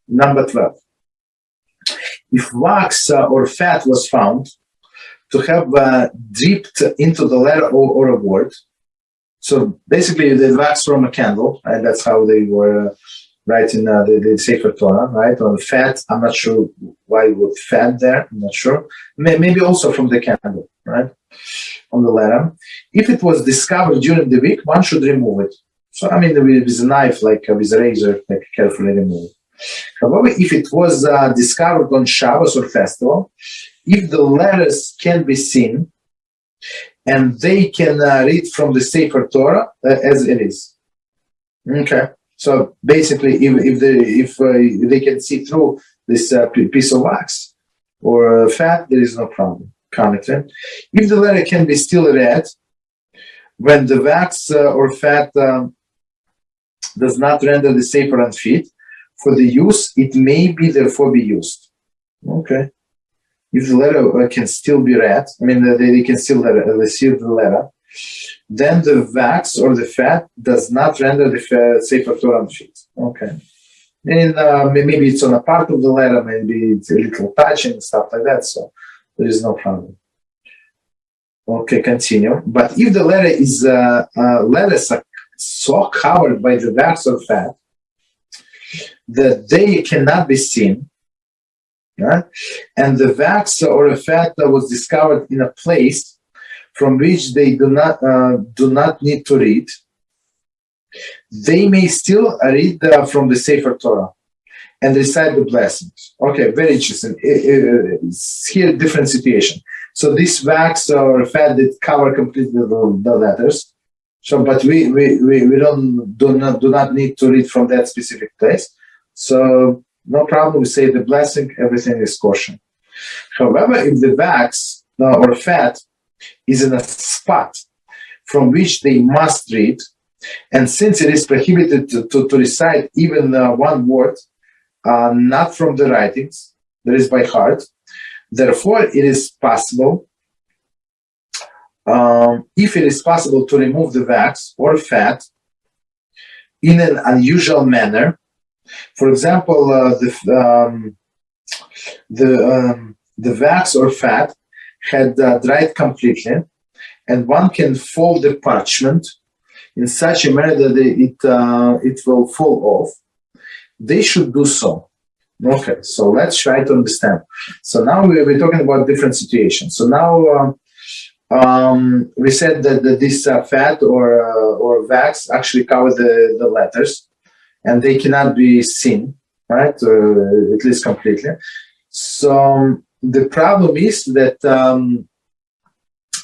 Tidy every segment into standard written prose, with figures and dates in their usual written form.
Number 12. If wax or fat was found to have dripped into the letter or a word, so basically the wax from a candle, and that's how they were writing the Sefer Torah, right? On fat, I'm not sure why would fat there, I'm not sure. Maybe also from the candle, right? On the letter. If it was discovered during the week, one should remove it. So, I mean, with a knife, like with a razor, like carefully remove it. However, if it was discovered on Shabbos or festival, if the letters can be seen and they can read from the Sefer Torah as it is. Okay. So basically, if they can see through this piece of wax or fat, there is no problem. Commentary. If the letter can be still read, when the wax or fat does not render the Sefer unfit for the use, it may be therefore be used. Okay. If the letter can still be read, I mean, they can still receive the letter, then the wax or the fat does not render the Sefer Torah unfit. Okay. And maybe it's on a part of the letter, maybe it's a little touching and stuff like that, so there is no problem. Okay, continue. But if the letter is letters are so covered by the wax or fat that they cannot be seen, right? And the wax or a fat that was discovered in a place from which they do not need to read, they may still read from the Sefer Torah and recite the blessings. Okay, very interesting. Here, a different situation. So this wax or fat that cover completely the letters. So, but we do not need to read from that specific place. So no problem. We say the blessing. Everything is kosher. However, if the wax or fat is in a spot from which they must read, and since it is prohibited to recite even one word, not from the writings, that is by heart, therefore it is possible, if it is possible to remove the wax or fat in an unusual manner. For example, the wax or fat had dried completely, and one can fold the parchment in such a manner that it will fall off. They should do so. Okay, so let's try to understand. So now we're talking about different situations. So now we said that this fat or wax actually cover the letters, and they cannot be seen, right? At least completely. So the problem is that,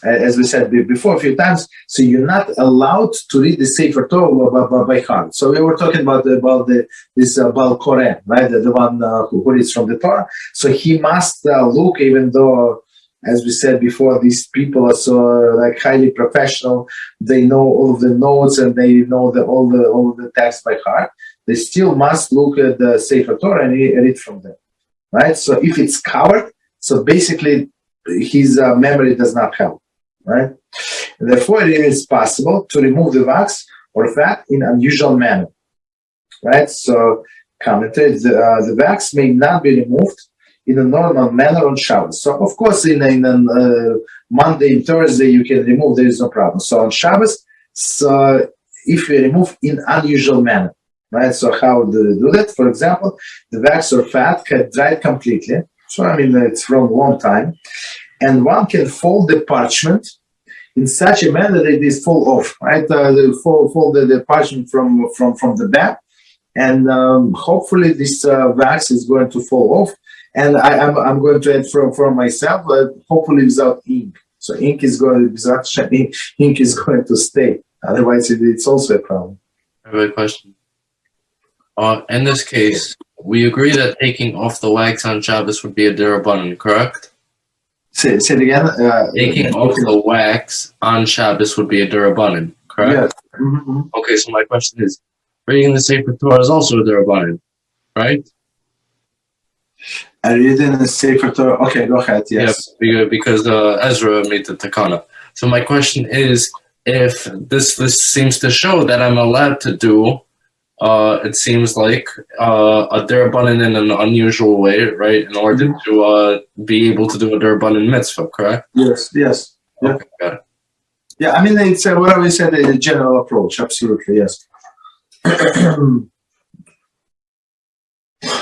as we said before a few times, so you're not allowed to read the Sefer Torah by heart. So we were talking about this Baal Koreh, right? The one who reads from the Torah. So he must look, even though, as we said before, these people are so like highly professional. They know all of the notes and they know all the text by heart. They still must look at the Sefer Torah and read from them, right? So if it's covered, so basically his memory does not help, right? And therefore, it is possible to remove the wax or fat in unusual manner, right? So commentary, the wax may not be removed in a normal manner on Shabbos. So of course, in Monday and Thursday, you can remove, there is no problem. So on Shabbos, so if you remove in unusual manner, right? So how do they do that? For example, the wax or fat had dried completely. So I mean, it's from a long time. And one can fold the parchment in such a manner that it fall off, right? They fold the parchment from the back. And hopefully this wax is going to fall off. And I'm going to add from myself, but hopefully without ink. So ink is going to stay. Otherwise, it's also a problem. I have a question. In this case, we agree that taking off the wax on Shabbos would be a derabanan, correct? Say it again. Taking off the wax on Shabbos would be a derabanan, correct? Yes. Mm-hmm. Okay, so my question is, reading the Sefer Torah is also a derabanan, right? Reading the Sefer Torah. Okay, go ahead. Yes. Yeah, because Ezra made the takana. So my question is, if this seems to show that I'm allowed to do it seems like a derabanan in an unusual way, right? In order to be able to do a derabanan mitzvah, correct? Yes. Yeah. Okay, got it. Yeah, I mean, it's what I said, a general approach. Absolutely, yes.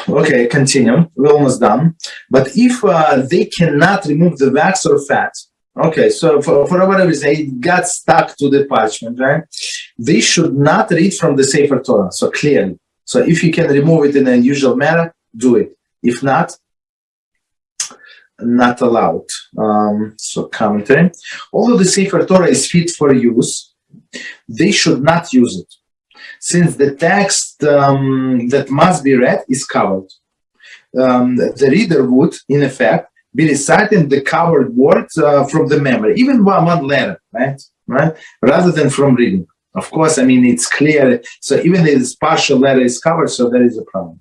Okay, continue. We're almost done. But if they cannot remove the wax or fat, okay, so for whatever reason, it got stuck to the parchment, right? They should not read from the Sefer Torah, so clearly. So if you can remove it in a usual manner, do it. If not, not allowed. So commentary. Although the Sefer Torah is fit for use, they should not use it, since the text that must be read is covered. The reader would, in effect, be reciting the covered word from the memory, even one letter, right? Rather than from reading. Of course, I mean, it's clear. So even if this partial letter is covered, so there is a problem.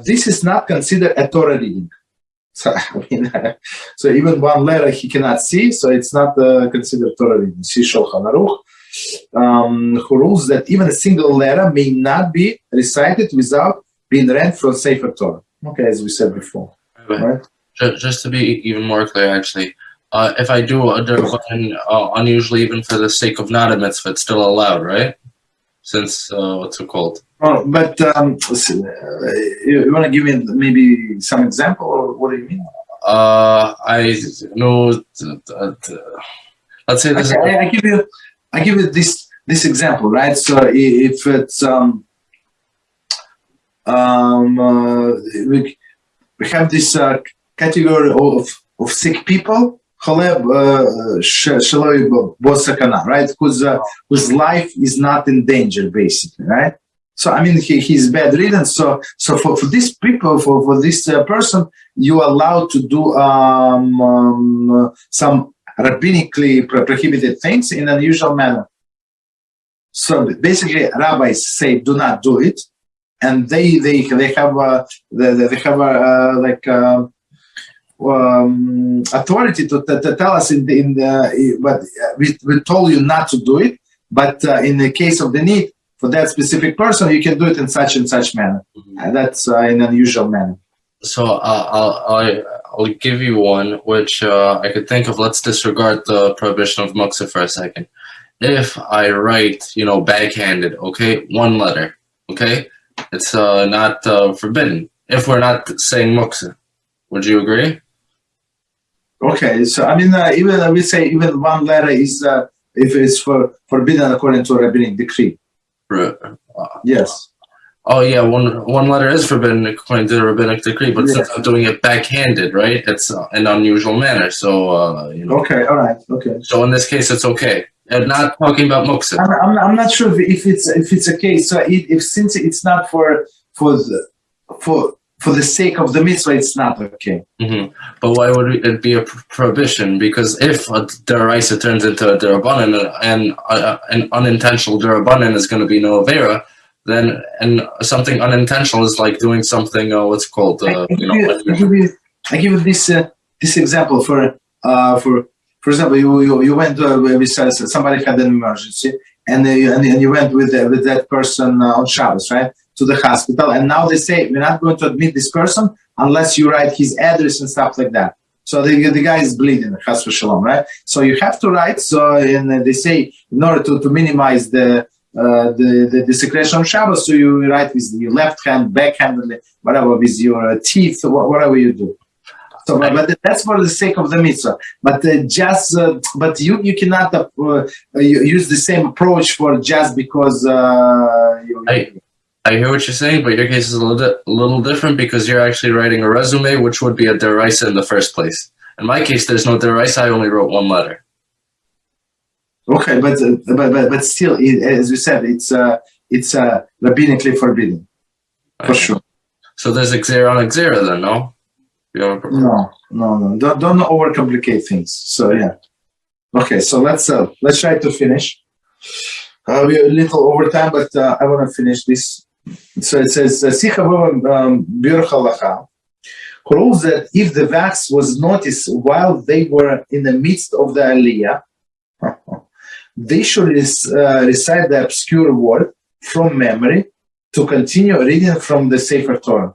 This is not considered a Torah reading. So, I mean, so even one letter he cannot see, so it's not considered Torah reading. See Shulchan Aruch, who rules that even a single letter may not be recited without being read from Sefer Torah. Okay, as we said before. Right? Just to be even more clear, actually, if I do a derabanan unusually, even for the sake of not a mitzvah, it's still allowed, right? Since what's it called? Oh, but you want to give me maybe some example, or what do you mean? I know. Let's say this. Okay, I give you this example, right? So if it's we have this category of sick people, right? Whose life is not in danger, basically, right? So I mean, he's bedridden. So for these people, for this person, you are allowed to do some rabbinically prohibited things in an unusual manner. So basically, rabbis say do not do it, and they have authority to tell us but we told you not to do it, but in the case of the need for that specific person, you can do it in such and such manner. And that's in an unusual manner. So I'll give you one which I could think of. Let's disregard the prohibition of mussar for a second. If I write, backhanded, okay, one letter, okay, it's not forbidden. If we're not saying mussar, would you agree? Okay, so I mean, even we say even one letter is if it's forbidden according to a rabbinic decree. Yes. Oh yeah, one letter is forbidden according to the rabbinic decree, but since I'm doing it backhanded, right? It's an unusual manner. So Okay, all right, okay. So in this case, it's okay. And not talking about mussar. I'm not sure if it's a case. So since it's not for the sake of the mitzvah, it's not okay. Mm-hmm. But why would it be a prohibition? Because if a deraisa turns into a derabanan and an unintentional derabanan is going to be no avera, then something unintentional is like doing something. What's it called? I give you this example for example, you went with somebody had an emergency, and you went with that person on Shabbos, right, to the hospital, and now they say we're not going to admit this person unless you write his address and stuff like that. So the guy is bleeding, chas v'shalom, right? So you have to write. So and they say in order to minimize the desecration of Shabbos, so you write with your left hand, backhandedly, whatever, with your teeth, whatever you do. So, but that's for the sake of the mitzvah. But but you cannot use the same approach for just because. I hear what you're saying, but your case is a little different because you're actually writing a resume, which would be a deraisa in the first place. In my case, there's no deraisa. I only wrote one letter. Okay, but still, as we said, it's rabbinically forbidden, for sure. So there's xera on xera then, no? No. Don't overcomplicate things. So yeah. Okay, so let's try to finish. We're a little over time, but I want to finish this. So it says, who rules that if the wax was noticed while they were in the midst of the aliyah, they should recite the obscure word from memory to continue reading from the Sefer Torah.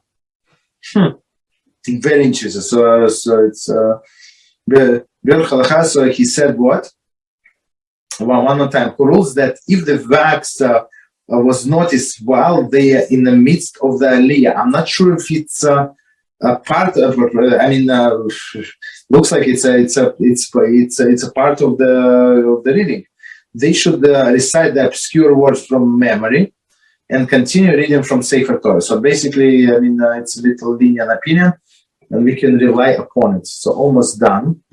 Very interesting. So it's so he said what? One more time. Who rules that if the wax was noticed while they are in the midst of the Aliyah, I'm not sure if it's a part of. I mean, looks like it's a part of the reading. They should recite the obscure words from memory and continue reading from Sefer Torah. So basically, I mean, it's a little lenient opinion, and we can rely upon it. So almost done.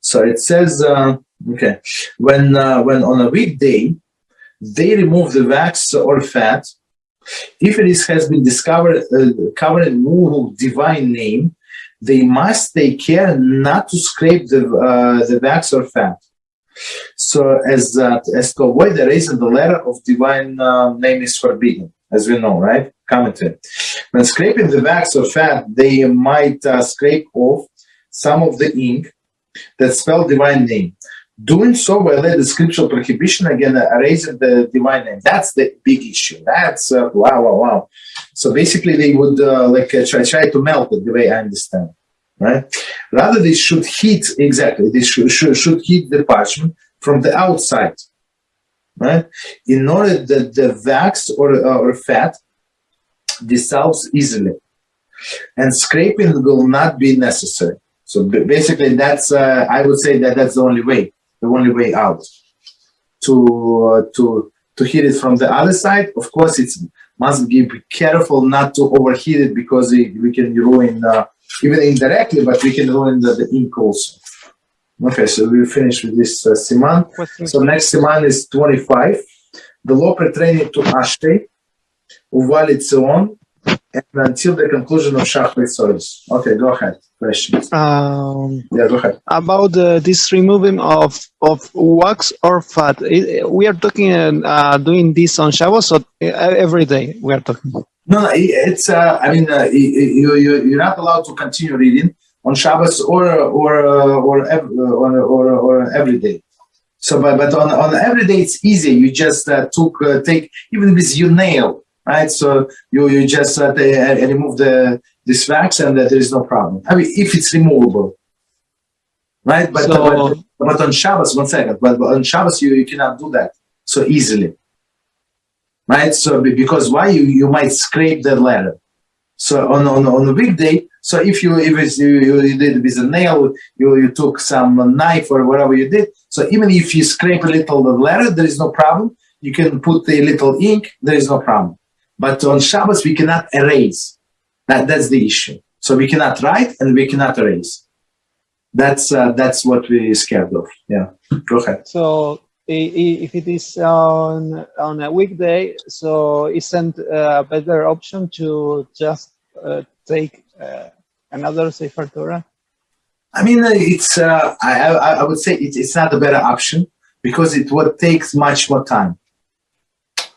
So it says, okay, when on a weekday, they remove the wax or fat. If it has been discovered covered in wool divine name, they must take care not to scrape the wax or fat. So as to avoid the reason, the letter of divine name is forbidden, as we know, right? Commentary. When scraping the wax or fat, they might scrape off some of the ink that spell divine name. Doing so violate the scriptural prohibition against erasing the divine name. That's the big issue. That's wow. So basically, they would try to melt it, the way I understand, right? Rather, they should heat They should heat the parchment from the outside, right? In order that the wax or fat dissolves easily, and scraping will not be necessary. So basically, that's I would say that's the only way out to heat it from the other side. Of course, it must be careful not to overheat it, because we can ruin even indirectly, but we can ruin the ink also. Okay, so we finish with this Siman. So next Siman is 25. The law pertaining to Ashtay, Uvalit Tzion, and until the conclusion of Shachrit Soros. Okay, go ahead. Questions? Yeah, go ahead. About this removing of wax or fat, we are talking doing this on Shabbos, or every day we are talking? No, it's I mean, you're not allowed to continue reading on Shabbos or every day. So, but on every day it's easy. You just take even with your nail, right? So you just remove this wax, and there is no problem. I mean, if it's removable, right? But on Shabbos, one second. But on Shabbos you cannot do that so easily, right? So because why you might scrape the letter. So on a weekday, so if you did with a nail, you took some knife or whatever you did. So even if you scrape a little the letter, there is no problem. You can put a little ink, there is no problem. But on Shabbos we cannot erase. That's the issue. So we cannot write and we cannot erase. That's what we're scared of. Yeah, go ahead. So if it is on a weekday, so isn't a better option to just take another Sefer Torah? I mean, it's I would say it's not a better option, because it would take much more time.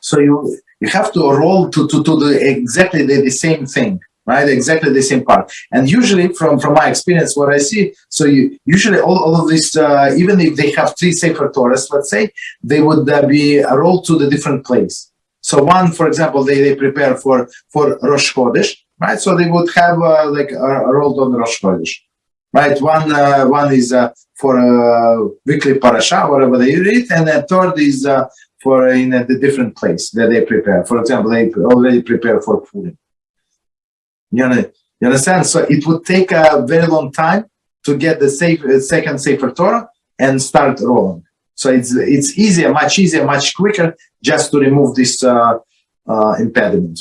So you have to roll to do exactly the same thing, right? Exactly the same part. And usually, from my experience, what I see, so usually all of this, even if they have 3 Sefer Torahs, let's say, they would be rolled to the different place. So one, for example, they prepare for Rosh Chodesh, right? So they would have rolled on Rosh Chodesh, right? One is for weekly parasha, whatever they read, and the third is for in the different place that they prepare. For example, they already prepare for Purim. You understand? So it would take a very long time to get the second Sefer Torah and start rolling. So it's easier, much quicker, just to remove this impediment.